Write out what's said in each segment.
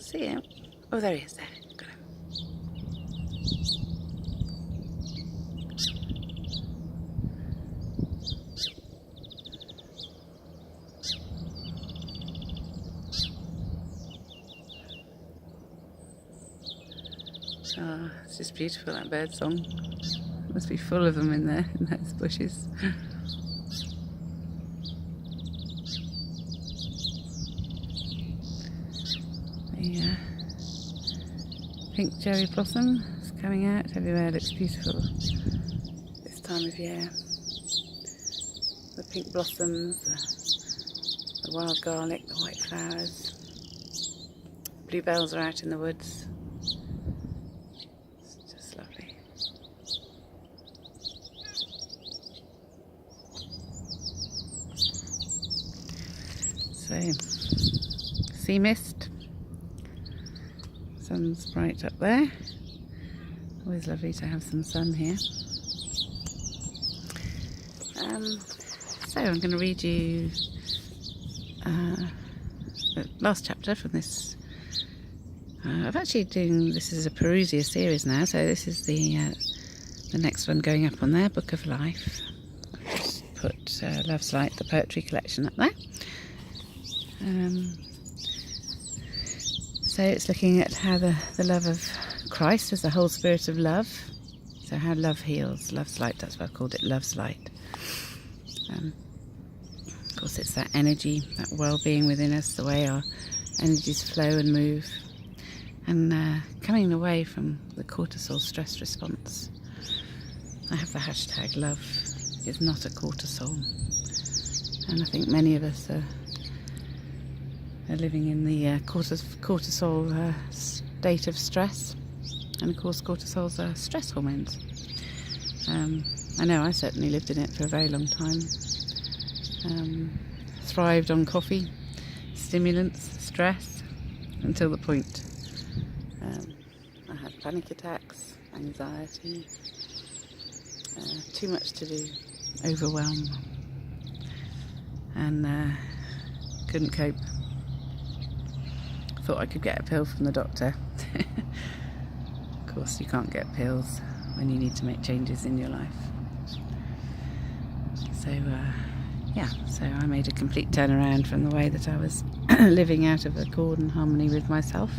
see him. Oh, there he is, there. Got him. Oh, it's just beautiful, that bird song. Must be full of them in there, in those bushes. The pink cherry blossom is coming out everywhere. It looks beautiful this time of year. The pink blossoms, the wild garlic, the white flowers. Bluebells are out in the woods. It's just lovely. So, sea mist. Sun's bright up there. Always lovely to have some sun here. So I'm going to read you the last chapter from this. I've actually doing this is a Parousia series now, so this is the next one going up on there, Book of Life. I've just put Love's Light, the poetry collection, up there. So it's looking at how the love of Christ is the whole spirit of love. So how love heals, Love's Light, that's why I've called it Love's Light. Of course it's that energy, that well-being within us, the way our energies flow and move. And coming away from the cortisol stress response. I have the hashtag love is not a cortisol. And I think many of us are living in the cortisol state of stress, and of course cortisols are stress hormones. I know I certainly lived in it for a very long time. Thrived on coffee, stimulants, stress, until the point I had panic attacks, anxiety, too much to do, overwhelm, and couldn't cope. Thought I could get a pill from the doctor. Of course you can't get pills when you need to make changes in your life. So so I made a complete turnaround from the way that I was living out of accord and harmony with myself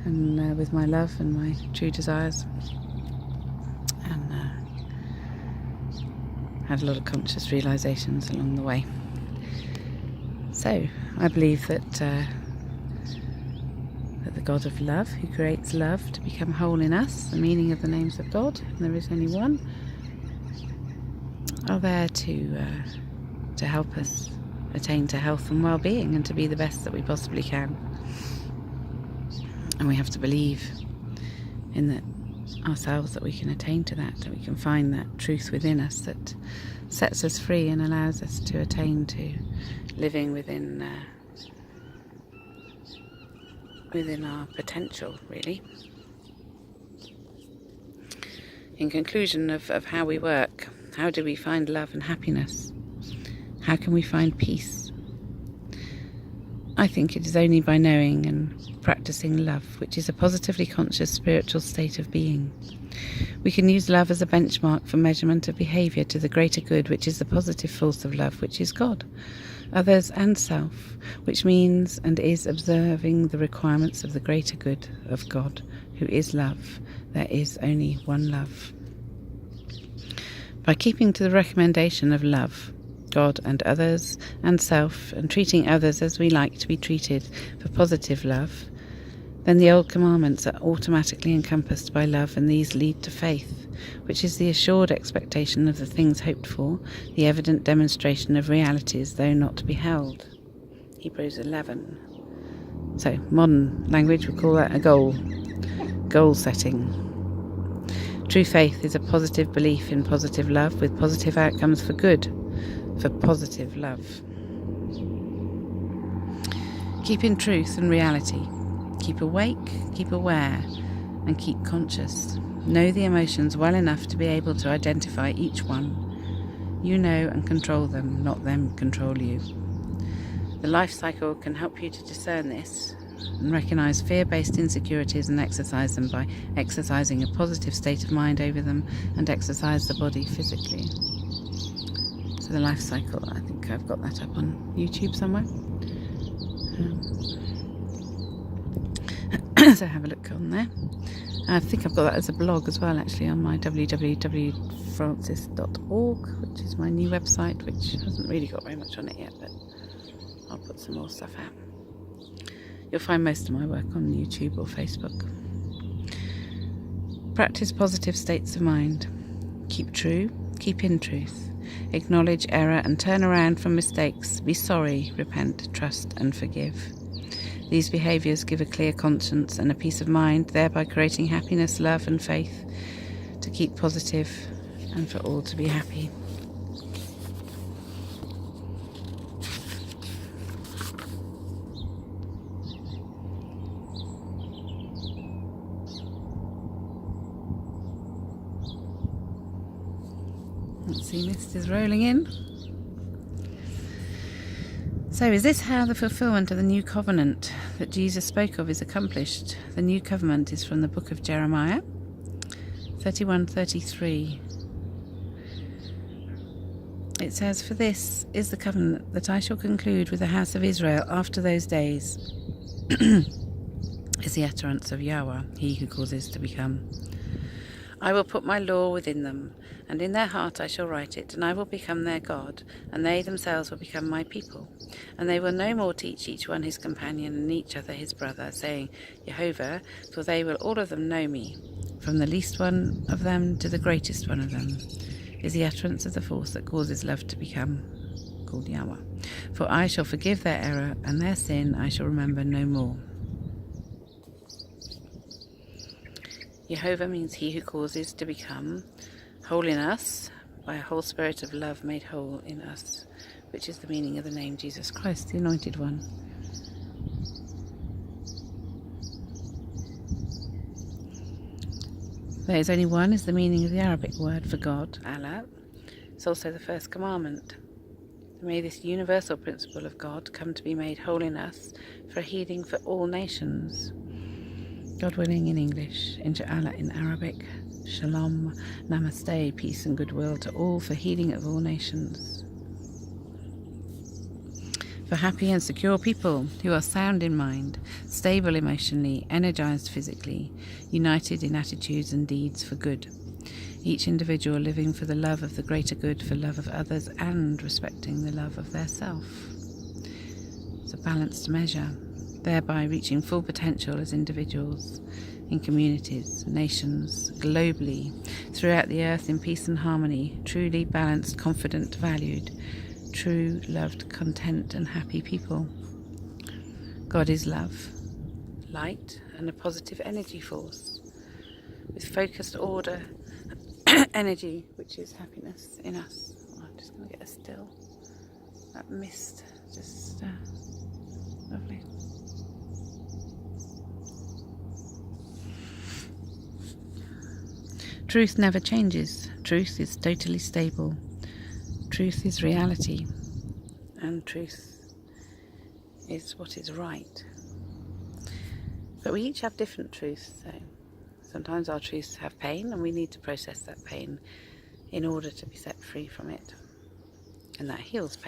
and with my love and my true desires, and had a lot of conscious realizations along the way. So I believe that the God of love, who creates love to become whole in us, the meaning of the names of God, and there is only one, are there to help us attain to health and well-being and to be the best that we possibly can. And we have to believe in that ourselves, that we can attain to that we can find that truth within us that sets us free and allows us to attain to living within our potential, really. In conclusion of how we work, how do we find love and happiness? How can we find peace? I think it is only by knowing and practicing love, which is a positively conscious spiritual state of being. We can use love as a benchmark for measurement of behaviour to the greater good, which is the positive force of love, which is God, others and self, which means and is observing the requirements of the greater good of God, who is love. There is only one love. By keeping to the recommendation of love, God and others and self, and treating others as we like to be treated for positive love, then the old commandments are automatically encompassed by love, and these lead to faith, which is the assured expectation of the things hoped for, the evident demonstration of realities though not beheld. Hebrews 11. So, modern language would call that a goal setting. True faith is a positive belief in positive love with positive outcomes for good, for positive love. Keep in truth and reality. Keep awake, keep aware, and keep conscious. Know the emotions well enough to be able to identify each one. You know and control them, not them control you. The life cycle can help you to discern this, and recognise fear-based insecurities and exercise them by exercising a positive state of mind over them, and exercise the body physically. So the life cycle, I think I've got that up on YouTube somewhere. So have a look on there. I think I've got that as a blog as well, actually, on my www.francis.org, which is my new website, which hasn't really got very much on it yet, but I'll put some more stuff out. You'll find most of my work on YouTube or Facebook. Practice positive states of mind. Keep true, keep in truth. Acknowledge error and turn around from mistakes. Be sorry, repent, trust and forgive. These behaviours give a clear conscience and a peace of mind, thereby creating happiness, love and faith, to keep positive and for all to be happy. Let's see, mist is rolling in. So is this how the fulfilment of the new covenant that Jesus spoke of is accomplished? The new covenant is from the book of Jeremiah 31:33. It says, "For this is the covenant that I shall conclude with the house of Israel after those days," is the utterance of Yahweh, he who causes to become. "I will put my law within them, and in their heart I shall write it, and I will become their God, and they themselves will become my people. And they will no more teach each one his companion and each other his brother, saying, Jehovah, for they will all of them know me, from the least one of them to the greatest one of them," is the utterance of the force that causes love to become, called Yahweh. "For I shall forgive their error, and their sin I shall remember no more." Jehovah means he who causes to become, whole in us, by a whole spirit of love made whole in us, which is the meaning of the name Jesus Christ, the Anointed One. There is only one is the meaning of the Arabic word for God, Allah. It's also the first commandment. May this universal principle of God come to be made whole in us for healing for all nations. God willing in English, Inshallah in Arabic, Shalom, Namaste, peace and goodwill to all for healing of all nations. For happy and secure people who are sound in mind, stable emotionally, energized physically, united in attitudes and deeds for good. Each individual living for the love of the greater good, for love of others, and respecting the love of their self. It's a balanced measure, thereby reaching full potential as individuals, in communities, nations, globally, throughout the earth in peace and harmony, truly balanced, confident, valued, true, loved, content and happy people. God is love, light and a positive energy force, with focused order, energy, which is happiness in us. Oh, I'm just going to get a still. That mist, just lovely. Truth never changes. Truth is totally stable. Truth is reality. And truth is what is right. But we each have different truths, so sometimes our truths have pain and we need to process that pain in order to be set free from it. And that heals pain.